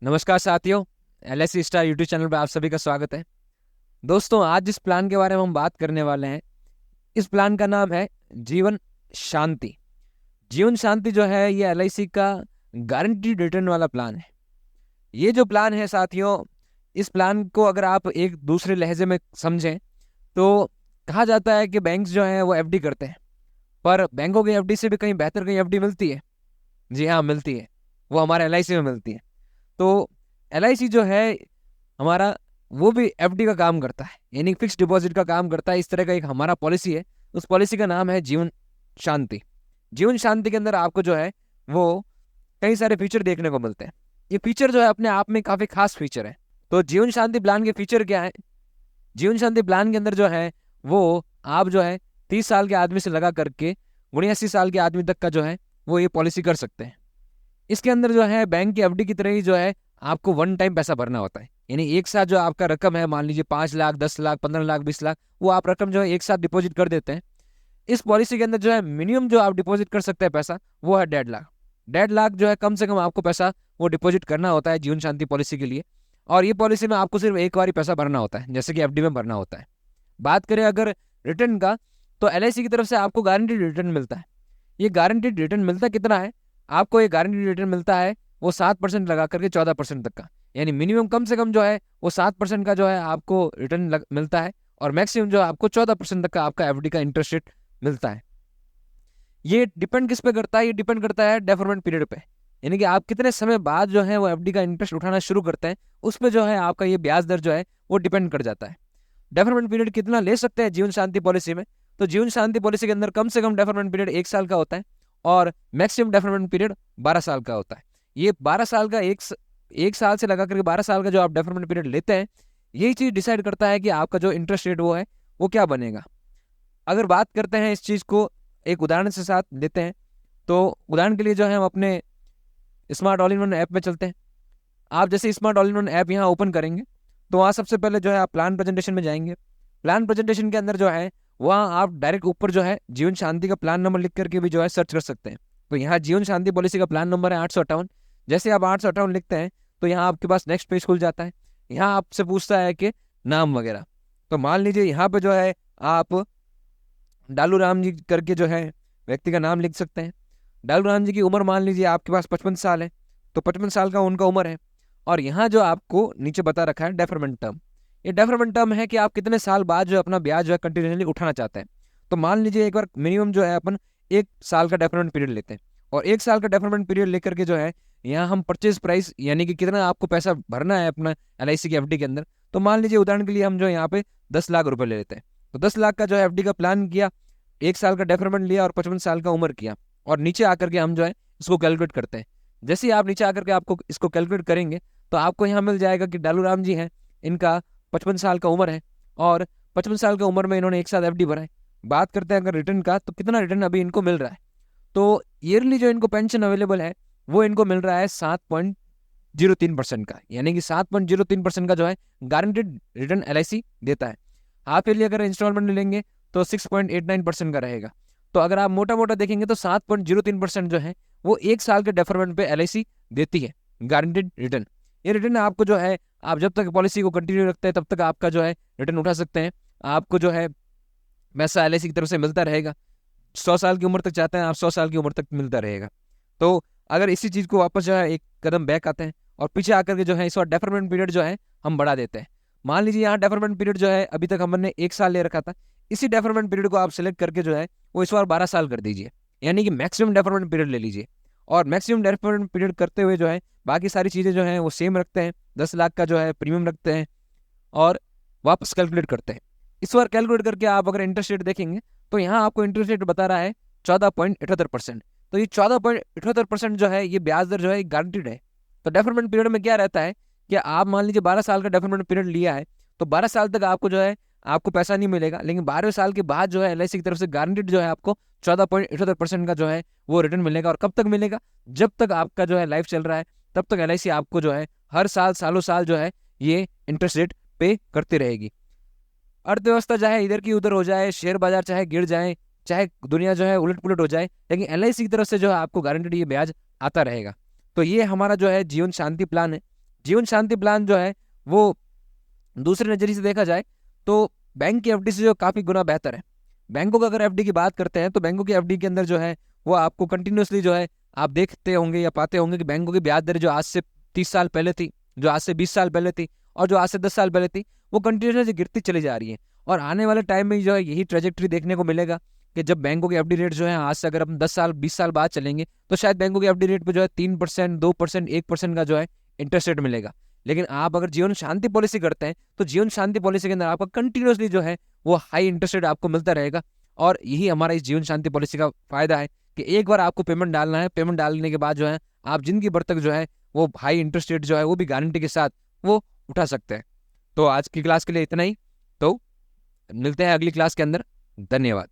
नमस्कार साथियों, LIC star YouTube channel पर आप सभी का स्वागत है। दोस्तों, आज जिस प्लान के बारे में हम बात करने वाले हैं, इस प्लान का नाम है जीवन शांति। जीवन शांति जो है ये LIC का गारंटीड रिटर्न वाला प्लान है। ये जो प्लान है साथियों, इस प्लान को अगर आप एक दूसरे लहजे में समझें तो कहा जाता है कि बैंक्स जो है वो FD करते हैं, पर बैंकों की FD से भी कहीं बेहतर कहीं FD मिलती है। जी हाँ, मिलती है। वो हमारे LIC में मिलती है। तो LIC जो है हमारा, वो भी FD का काम करता है, यानी फिक्स डिपॉजिट का काम करता है। इस तरह का एक हमारा पॉलिसी है, उस पॉलिसी का नाम है जीवन शांति। जीवन शांति के अंदर आपको जो है वो कई सारे फीचर देखने को मिलते हैं। ये फीचर जो है अपने आप में काफ़ी खास फीचर है। तो जीवन शांति प्लान के फीचर क्या है? जीवन शांति प्लान के अंदर जो है वो आप जो है 30 साल के आदमी से लगा करके 79 साल के आदमी तक का जो है वो ये पॉलिसी कर सकते हैं। इसके अंदर जो है बैंक की FD की तरह ही जो है आपको वन टाइम पैसा भरना होता है, यानी एक साथ जो आपका रकम है, मान लीजिए 5 लाख, 10 लाख, 15 लाख, 20 लाख, वो आप रकम जो है एक साथ डिपॉजिट कर देते हैं। इस पॉलिसी के अंदर जो है मिनिमम जो आप डिपॉजिट कर सकते हैं पैसा, वो है 1.5 लाख। 1.5 लाख जो है कम से कम आपको पैसा वो डिपॉजिट करना होता है जीवन शांति पॉलिसी के लिए। और ये पॉलिसी में आपको सिर्फ एक बार ही पैसा भरना होता है, जैसे कि FD में भरना होता है। बात करें अगर रिटर्न का, तो LIC की तरफ से आपको गारंटीड रिटर्न मिलता है। ये गारंटीड रिटर्न मिलता कितना है? आपको ये गारंटीड रिटर्न मिलता है वो 7% लगा करके 14% तक का, यानी मिनिमम कम से कम जो है वो 7% का जो है आपको रिटर्न मिलता है, और मैक्सिमम जो है आपको 14% तक का आपका FD का इंटरेस्ट रेट मिलता है। ये डिपेंड किस पे करता है? ये डिपेंड करता है डेफरमेंट पीरियड पे, यानी कि आप कितने समय बाद जो है वो FD का इंटरेस्ट उठाना शुरू करते हैं, उस पर जो है आपका ये ब्याज दर जो है वो डिपेंड कर जाता है। डेफरमेंट पीरियड कितना ले सकते हैं जीवन शांति पॉलिसी में? तो जीवन शांति पॉलिसी के अंदर कम से कम डेफरमेंट पीरियड 1 साल का होता है, और मैक्सिमम डेफरमेंट पीरियड 12 साल का होता है। ये 12 साल का एक साल से लगा करके 12 साल का जो आप डेफरमेंट पीरियड लेते हैं, यही चीज़ डिसाइड करता है कि आपका जो इंटरेस्ट रेट वो है वो क्या बनेगा। अगर बात करते हैं इस चीज़ को एक उदाहरण से साथ लेते हैं, तो उदाहरण के लिए जो है हम अपने smart all in one app में चलते हैं। आप जैसे smart all in one app यहाँ ओपन करेंगे, तो वहाँ सबसे पहले जो है आप प्लान प्रेजेंटेशन में जाएंगे। प्लान प्रेजेंटेशन के अंदर जो है वहाँ आप डायरेक्ट ऊपर जो है जीवन शांति का प्लान नंबर लिख करके भी जो है सर्च कर सकते हैं। तो यहाँ जीवन शांति पॉलिसी का प्लान नंबर है 858। जैसे आप 858 लिखते हैं तो यहाँ आपके पास नेक्स्ट पेज खुल जाता है। यहाँ आपसे पूछता है कि नाम वगैरह। तो मान लीजिए यहाँ पे जो है आप डालू राम जी करके जो है व्यक्ति का नाम लिख सकते हैं। डालू राम जी की उम्र मान लीजिए आपके पास 55 साल है, तो 55 साल का उनका उम्र है। और यहाँ जो आपको नीचे बता रखा है डेफरमेंट टर्म, ये डेफरमेंट टर्म है कि आप कितने साल बाद जो अपना ब्याज जो है कंटिन्यूसली उठाना चाहते हैं। तो मान लीजिए एक बार मिनिमम जो है अपन 1 साल का डेफरमेंट पीरियड लेते हैं, और 1 साल का डेफरमेंट पीरियड लेकर के जो है यहाँ हम परचेज प्राइस, यानी कि कितना आपको पैसा भरना है अपना LIC की FD के अंदर, तो मान लीजिए उदाहरण के लिए हम जो यहाँ पे 10 लाख रुपए ले लेते हैं। तो 10 लाख का जो है FD का प्लान किया, 1 साल का डेफरमेंट लिया और 55 साल का उम्र किया, और नीचे आकर के हम जो है इसको कैलकुलेट करते हैं। जैसे ही आप नीचे आकर के आपको इसको कैलकुलेट करेंगे, तो आपको यहाँ मिल जाएगा कि डालू राम जी हैं, इनका 55 साल का उम्र है, और 55 साल का उम्र में इन्होंने एक साथ FD भरा है। बात करते हैं अगर रिटर्न का, तो कितना रिटर्न अभी इनको मिल रहा है? तो ईयरली जो इनको पेंशन अवेलेबल है वो इनको मिल रहा है 7.03% का, यानी कि 7.03% का जो है गारंटेड रिटर्न LIC देता है। हाफ ईयरली अगर इंस्टॉलमेंट लेंगे तो 6.89% का रहेगा। तो अगर आप मोटा मोटा देखेंगे तो 7.03% जो है वो 1 साल के डेफरमेंट पे LIC देती है गारंटेड रिटर्न। ये रिटर्न आपको जो है, आप जब तक पॉलिसी को कंटिन्यू रखते हैं तब तक आपका जो है रिटर्न उठा सकते हैं। आपको जो है पैसा LIC की तरफ से मिलता रहेगा। 100 साल की उम्र तक चाहते हैं आप, 100 साल की उम्र तक मिलता रहेगा। तो अगर इसी चीज़ को वापस जो है एक कदम बैक आते हैं और पीछे आकर के जो है इस बार डेफरमेंट पीरियड जो है हम बढ़ा देते हैं। मान लीजिए यहाँ डेफरमेंट पीरियड जो है अभी तक हमने 1 साल ले रखा था, इसी डेफरमेंट पीरियड को आप सिलेक्ट करके जो है वो इस बार 12 साल कर दीजिए, यानी कि मैक्सिमम डेफरमेंट पीरियड ले लीजिए। और मैक्सिमम डेफरमेंट पीरियड करते हुए जो है बाकी सारी चीज़ें जो हैं वो सेम रखते हैं, 10 लाख का जो है प्रीमियम रखते हैं, और वापस कैलकुलेट करते हैं। इस बार कैलकुलेट करके आप अगर इंटरेस्ट रेट देखेंगे, तो यहाँ आपको इंटरेस्ट रेट बता रहा है 14.78%। तो ये 14.78% जो है ये ब्याज दर जो है गारंटीड है। तो डेफरमेंट पीरियड में क्या रहता है कि आप मान लीजिए 12 साल का डेफरमेंट पीरियड लिया है, तो 12 साल तक आपको जो है आपको पैसा नहीं मिलेगा, लेकिन 12वें साल के बाद जो है LIC की तरफ से गारंटीड जो है आपको 14.78% का जो है वो रिटर्न मिलेगा। और कब तक मिलेगा? जब तक आपका जो है लाइफ चल रहा है, तब तक LIC आपको जो है हर साल सालों साल जो है ये इंटरेस्ट रेट पे करती रहेगी। अर्थव्यवस्था चाहे इधर की उधर हो जाए, शेयर बाजार चाहे गिर जाए, चाहे दुनिया जो है उलट पुलट हो जाए, लेकिन LIC की तरफ से जो है आपको गारंटीड ये ब्याज आता रहेगा। तो ये हमारा जो है जीवन शांति प्लान है। जीवन शांति प्लान जो है वो दूसरे नजरिए से देखा जाए तो बैंक की एफडी से जो काफी गुना बेहतर है। बैंकों का अगर एफडी की बात करते हैं तो बैंकों की एफडी के अंदर जो है वो आपको कंटिन्यूअसली जो है आप देखते होंगे या पाते होंगे कि बैंकों की ब्याज दर जो आज से 30 साल पहले थी, जो आज से 20 साल पहले थी और जो आज से 10 साल पहले थी, वो कंटिन्यूसली गिरती चली जा रही है। और आने वाले टाइम में जो है यही ट्रेजेक्टरी देखने को मिलेगा कि जब बैंकों की एफडी रेट जो है आज से अगर हम 10 साल 20 साल बाद चलेंगे तो शायद बैंकों की एफडी रेट पे जो है 3%, 2%, 1% का जो है इंटरेस्ट रेट मिलेगा। लेकिन आप अगर जीवन शांति पॉलिसी करते हैं तो जीवन शांति पॉलिसी के अंदर आपका कंटिन्यूसली जो है वो हाई इंटरेस्ट रेट आपको मिलता रहेगा। और यही हमारा इस जीवन शांति पॉलिसी का फायदा है कि एक बार आपको पेमेंट डालना है, पेमेंट डालने के बाद जो है आप जिंदगी भर तक जो है वो हाई इंटरेस्ट रेट जो है वो भी गारंटी के साथ वो उठा सकते हैं। तो आज की क्लास के लिए इतना ही। तो मिलते हैं अगली क्लास के अंदर। धन्यवाद।